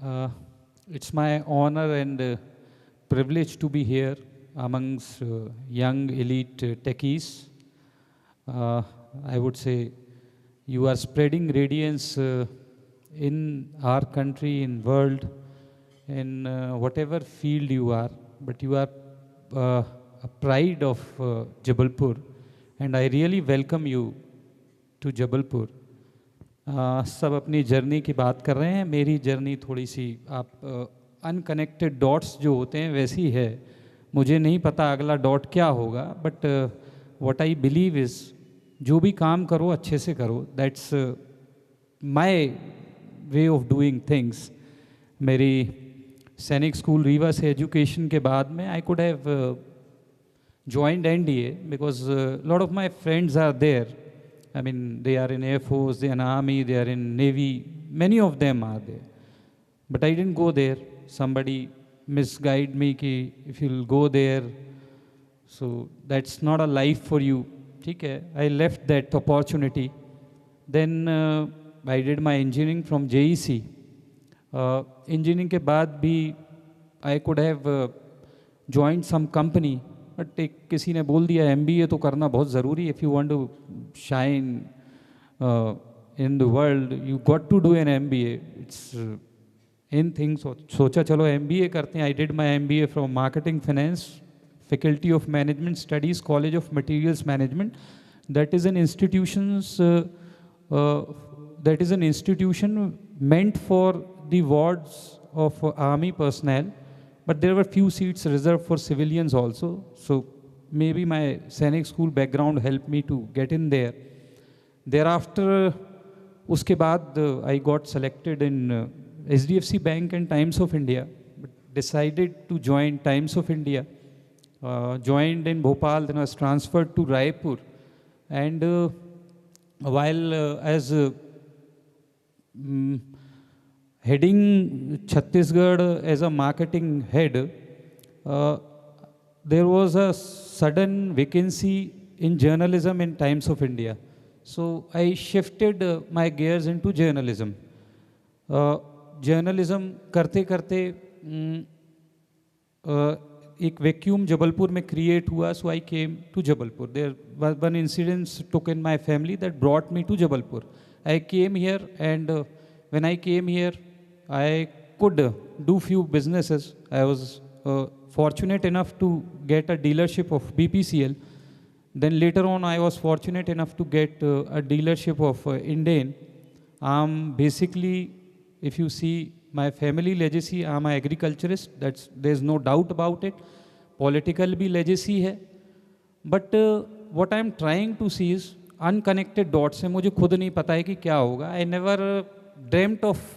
Uh, it's my honor and privilege to be here amongst young elite techies. Uh, I would say you are spreading radiance in our country, in world, in whatever field you are, but you are a pride of Jabalpur, and I really welcome you to Jabalpur. सब अपनी journey की बात कर रहे हैं, मेरी journey थोड़ी सी आप अनकनेक्टेड डॉट्स जो होते हैं वैसी है. मुझे नहीं पता अगला डॉट क्या होगा, but what I believe is जो भी काम करो अच्छे से करो. That's my way of doing things. मेरी सैनिक स्कूल रीवा से एजुकेशन के बाद में I could have joined NDA because lot of my friends are there. I mean, they are in Air Force, they are in Army, they are in Navy. Many of them are there. But I didn't go there. Somebody misguided me कि if you'll go there, so that's not a life for you. ठीक है, I left that opportunity. Then I did my engineering from JEC. Engineering के बाद भी I could have joined some company. But एक किसी ने बोल दिया MBA तो करना बहुत ज़रूरी. If you want to shine in the world you got to do an MBA. It's in things. सोचा चलो MBA करते हैं. I did my MBA from marketing finance, faculty of management studies, college of materials management. That is an institution meant for the wards of army personnel, but there were few seats reserved for civilians also. So maybe my Sainik school background helped me to get in there. Thereafter, uske baad I got selected in HDFC Bank and Times of India. But decided to join Times of India. Joined in Bhopal, then was transferred to Raipur. And while as heading Chhattisgarh as a marketing head, there was a sudden vacancy in journalism in Times of India. So I shifted my gears into journalism. Journalism करते करते एक vacuum Jabalpur में create हुआ. So I came to Jabalpur. There one incident took in my family that brought me to Jabalpur. I came here, and when I came here, I could do few businesses. I was fortunate enough to get a dealership of BPCL. Then later on, I was fortunate enough to get a dealership of Indian. Basically, if you see my family legacy, I'm an agriculturist. There's no doubt about it. Political भी legacy है. But what I'm trying to see is unconnected dot से मुझे खुद नहीं पता है कि क्या होगा. I never dreamed of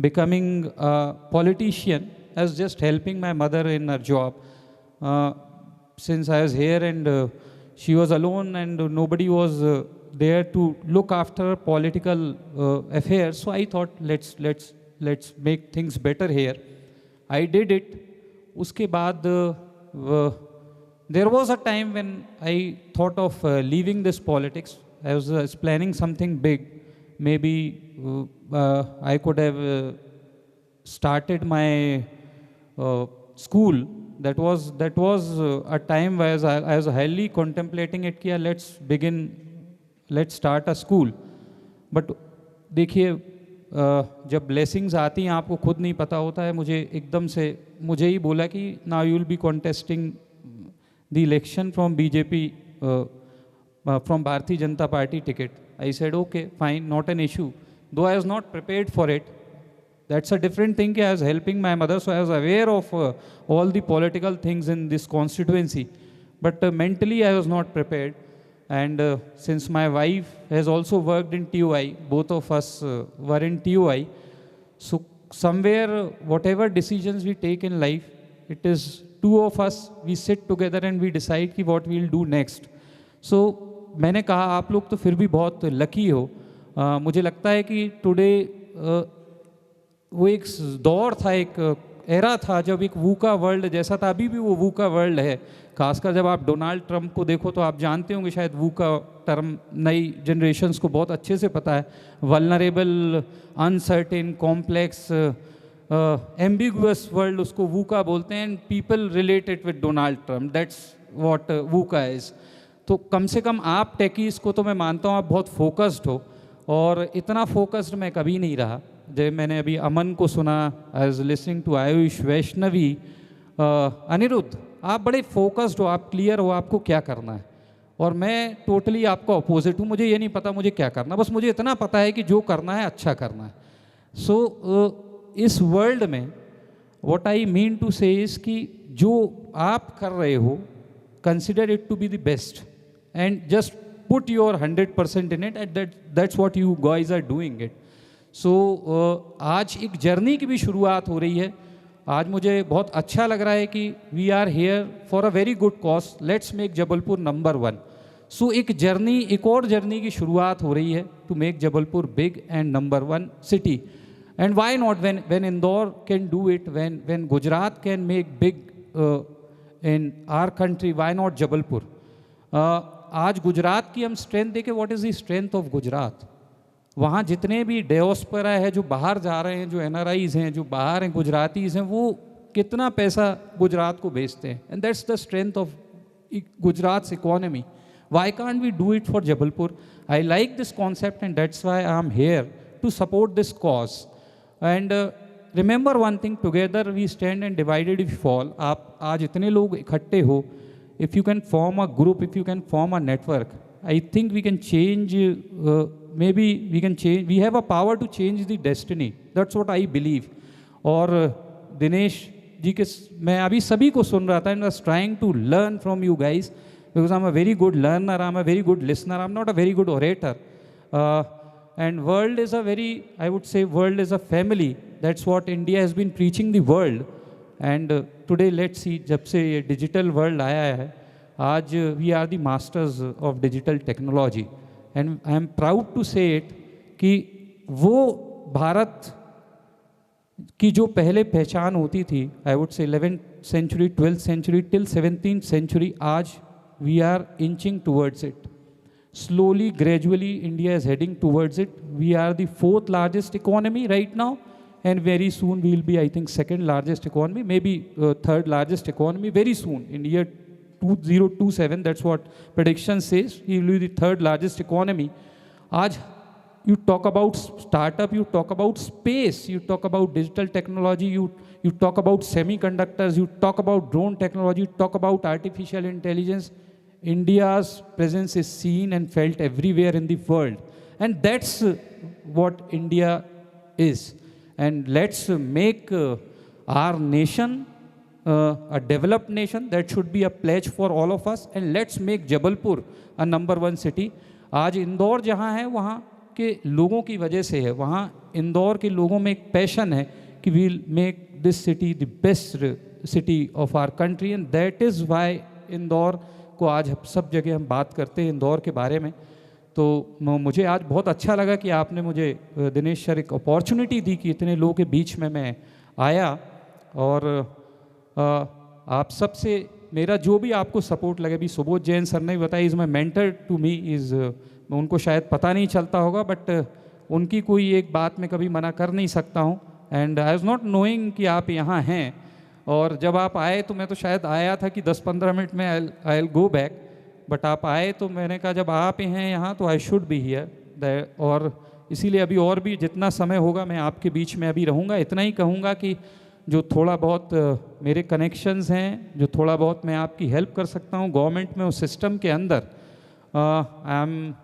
becoming politician. I was just helping my mother in her job since I was here, and she was alone and nobody was there to look after political affairs. So I thought let's make things better here. I did it. उसके बाद there was a time when I thought of leaving this politics. I was planning something big. Maybe I could have started my school. That was a time where I was highly contemplating it. Kia, let's start a school. But देखिए, जब blessings आती हैं आपको खुद नहीं पता होता है. मुझे एकदम से मुझे ही बोला कि now you will be contesting the election from BJP, from Bharatiya Janata Party ticket. I said, okay, fine, not an issue. Though I was not prepared for it. That's a different thing. I was helping my mother, so I was aware of all the political things in this constituency. But mentally, I was not prepared. And since my wife has also worked in TUI, both of us were in TUI. So somewhere, whatever decisions we take in life, it is two of us, we sit together and we decide कि what we'll do next. So मैंने कहा आप लोग तो फिर भी बहुत lucky हो. मुझे लगता है कि टुडे वो एक दौर था, एक एरा था जब एक वूका वर्ल्ड जैसा था, अभी भी वो वूका वर्ल्ड है। खासकर जब आप डोनाल्ड ट्रंप को देखो तो आप जानते होंगे शायद वूका टर्म नई जनरेशन्स को बहुत अच्छे से पता है। Vulnerable, uncertain, complex, ambiguous world उसको वूका बोलते हैं, and people related with Donald Trump, that's what VUCA is. तो कम से कम आप टेकीज़ को तो मैं मानता हूँ आप बहुत फोकस्ड हो, और इतना फोकस्ड मैं कभी नहीं रहा। जब मैंने अभी अमन को सुना, I was listening to Ayush, Vaishnavi, Aniruddh, आप बड़े फोकस्ड हो, आप क्लियर हो आपको क्या करना है, और मैं टोटली आपका अपोजिट हूँ। मुझे ये नहीं पता मुझे क्या करना, बस मुझे इतना पता है कि जो करना है अच्छा करना है। सो इस वर्ल्ड में what I mean to say is कि जो आप कर रहे हो, consider it to be the best and just put your 100% in it, and that's what you guys are doing it. So आज एक जर्नी की भी शुरुआत हो रही है। आज मुझे बहुत अच्छा लग रहा है कि we are here for a very good cause, let's make Jabalpur number 1। So एक जर्नी, एक और जर्नी की शुरुआत हो रही है to make Jabalpur big and number 1 city. And why not, when Indore can do it, when Gujarat can make big in our country, why not Jabalpur. आज गुजरात की हम स्ट्रेंथ देखें, what is the strength of Gujarat. वहाँ जितने भी डायस्पोरा है जो बाहर जा रहे हैं, जो एनआरआईज हैं जो बाहर हैं, गुजरातीज हैं, वो कितना पैसा गुजरात को भेजते हैं, and that's the strength of Gujarat economy. Why can't we do it for Jabalpur? I like this concept and that's why I am here to support this cause. And remember one thing, together we stand and divided we fall. आप आज इतने लोग इकट्ठे हो, if you can form a group, if you can form a network, I think we can change, maybe we can change, we have a power to change the destiny, that's what I believe. और दिनेश जी के, मैं अभी सभी को सुन रहा था and was trying to learn from you guys, because I'm a very good learner, I'm a very good listener, I'm not a very good orator. And world is a very, I would say world is a family, that's what India has been preaching the world. And today let's see, जब से ये digital world आया है, आज we are the masters of digital technology, and I am proud to say it कि वो भारत की जो पहले पहचान होती थी, आई would say 11th century, 12th century till 17th century, आज we are inching towards it slowly, gradually. India is heading towards it. We are the 4th largest economy right now, and very soon we will be, I think, 2nd largest economy, maybe 3rd largest economy very soon in year 2027. That's what prediction says. We will be the 3rd largest economy. Aaj you talk about startup, you talk about space, you talk about digital technology, you talk about semiconductors, you talk about drone technology, you talk about artificial intelligence. India's presence is seen and felt everywhere in the world, and that's what India is. And let's make our nation a developed nation. That should be a pledge for all of us, and let's make Jabalpur a number 1 city. आज इंदौर जहाँ है वहाँ के लोगों की वजह से है, वहाँ इंदौर के लोगों में एक पैशन है कि we'll make this city the best city of our country, and that is why Indore को आज सब जगह हम बात करते हैं इंदौर के बारे में। तो मुझे आज बहुत अच्छा लगा कि आपने मुझे, दिनेश सर, एक अपॉर्चुनिटी दी कि इतने लोगों के बीच में मैं आया, और आप सब से मेरा जो भी आपको सपोर्ट लगे, भी सुबोध जैन सर ने बताया, is my mentor to me, is, उनको शायद पता नहीं चलता होगा, बट उनकी कोई एक बात मैं कभी मना कर नहीं सकता हूँ। And I was not knowing कि आप यहाँ हैं, और जब आप आए तो मैं तो शायद आया था कि 10-15 मिनट में I will go back, but आप आए तो मैंने कहा जब आप हैं यहाँ तो आई शुड बी हियर, और इसीलिए अभी और भी जितना समय होगा मैं आपके बीच में अभी रहूँगा। इतना ही कहूँगा कि जो थोड़ा बहुत मेरे कनेक्शंस हैं, जो थोड़ा बहुत मैं आपकी हेल्प कर सकता हूँ गवर्नमेंट में, उस सिस्टम के अंदर, I am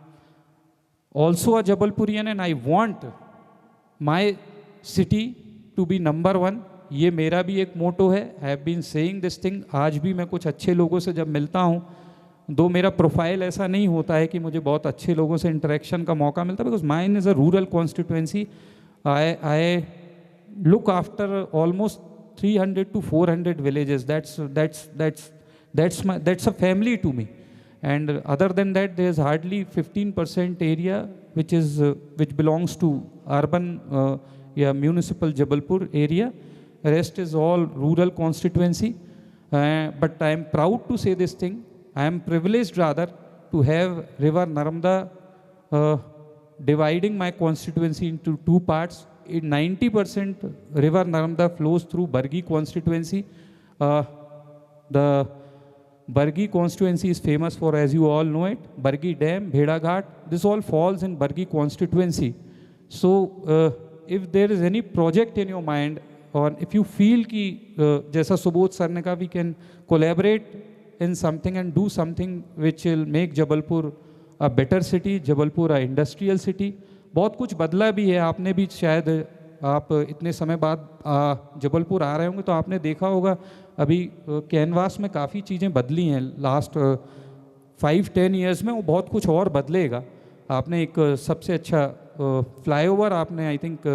also a Jabalpurian and I want my city to be number 1। ये मेरा भी एक मोटो है, I have been saying this thing. आज भी मैं कुछ अच्छे लोगों से जब मिलता हूँ, दो मेरा प्रोफाइल ऐसा नहीं होता है कि मुझे बहुत अच्छे लोगों से इंटरेक्शन का मौका मिलता, because mine is a rural constituency. I look after almost 300 to 400 villages. That's a family to me. And other than that, there's hardly 15% area which belongs to urban municipal Jabalpur area. rest is all rural constituency. But I am proud to say this thing. I am privileged rather to have River Narmada dividing my constituency into two parts. 90% River Narmada flows through Bargi constituency. The Bargi constituency is famous for, as you all know it, Bargi Dam, Bheda Ghat. This all falls in Bargi constituency. So if there is any project in your mind, or if you feel कि जैसा Subodh sir ने कहा, we can collaborate in something and do something which will make Jabalpur a better city, Jabalpur a industrial city. बहुत कुछ बदला भी है. आपने भी शायद आप इतने समय बाद जबलपुर आ रहे होंगे तो आपने देखा होगा अभी कैनवास में काफ़ी चीज़ें बदली हैं लास्ट 5-10 ईयर्स में. वो बहुत कुछ और बदलेगा. आपने एक सबसे अच्छा फ्लाईओवर आपने I think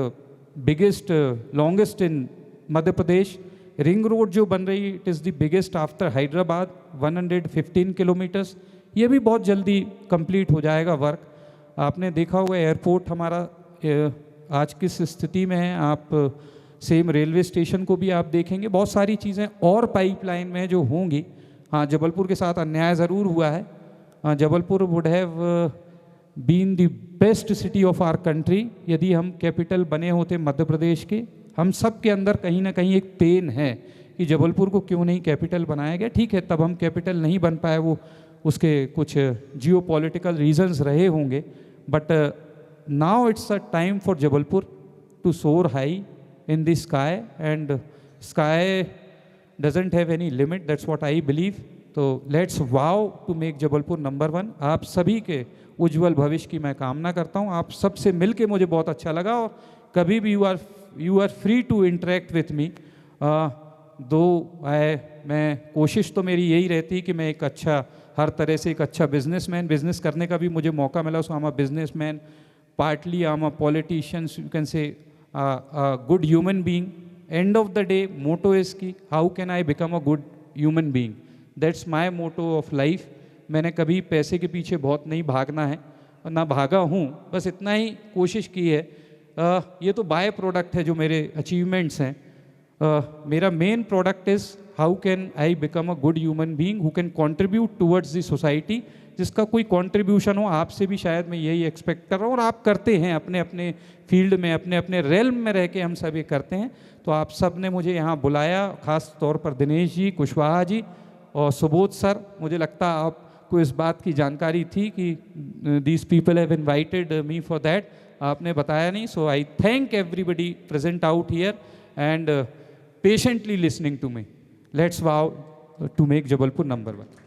biggest longest in Madhya Pradesh ring road जो बन रही है, it is the biggest after Hyderabad 115 kilometres. ये भी बहुत जल्दी कंप्लीट हो जाएगा वर्क. आपने देखा होगा एयरपोर्ट हमारा आज किस स्थिति में है. आप सेम रेलवे स्टेशन को भी आप देखेंगे. बहुत सारी चीज़ें और पाइपलाइन में जो होंगी. हाँ, जबलपुर के साथ अन्याय ज़रूर हुआ है. Jabalpur would have been the best city of our country यदि हम कैपिटल बने होते मध्य प्रदेश के. हम सब के अंदर कहीं ना कहीं एक पेन है कि जबलपुर को क्यों नहीं कैपिटल बनाया गया. ठीक है, तब हम कैपिटल नहीं बन पाए, वो उसके कुछ जियो पॉलिटिकल रीजन्स रहे होंगे. But now it's a time for Jabalpur to soar high in the sky, and sky doesn't have any limit. That's what I believe. तो let's vow to make Jabalpur number 1. आप सभी के उज्जवल भविष्य की मैं कामना करता हूँ. आप सबसे मिल के मुझे बहुत अच्छा लगा. और कभी भी you are free to interact with me. मैं कोशिश तो मेरी यही रहती कि मैं एक अच्छा, हर तरह से एक अच्छा बिजनेस करने का भी मुझे मौका मिला. So I am a businessman, partly I am a politician, you can say good human being. End of the day motto is की how can I become a good human being. That's my motto of life. मैंने कभी पैसे के पीछे बहुत नहीं भागना है, ना भागा हूँ. बस इतना ही कोशिश की है. ये तो बाय प्रोडक्ट है जो मेरे अचीवमेंट्स हैं. मेरा main product is how can I become a good human being who can contribute towards the society. जिसका कोई कंट्रीब्यूशन हो. आपसे भी शायद मैं यही एक्सपेक्ट कर रहा हूँ, और आप करते हैं अपने अपने फील्ड में, अपने अपने रेल्म में रह के हम सब ये करते हैं. तो आप सब ने मुझे यहाँ बुलाया, ख़ास तौर पर दिनेश जी, कुशवाहा जी और सुबोध सर. मुझे लगता है आपको इस बात की जानकारी थी कि these people have invited me for that. आपने बताया नहीं. So I thank everybody present out here and patiently listening to me. Let's vow to make Jabalpur number 1.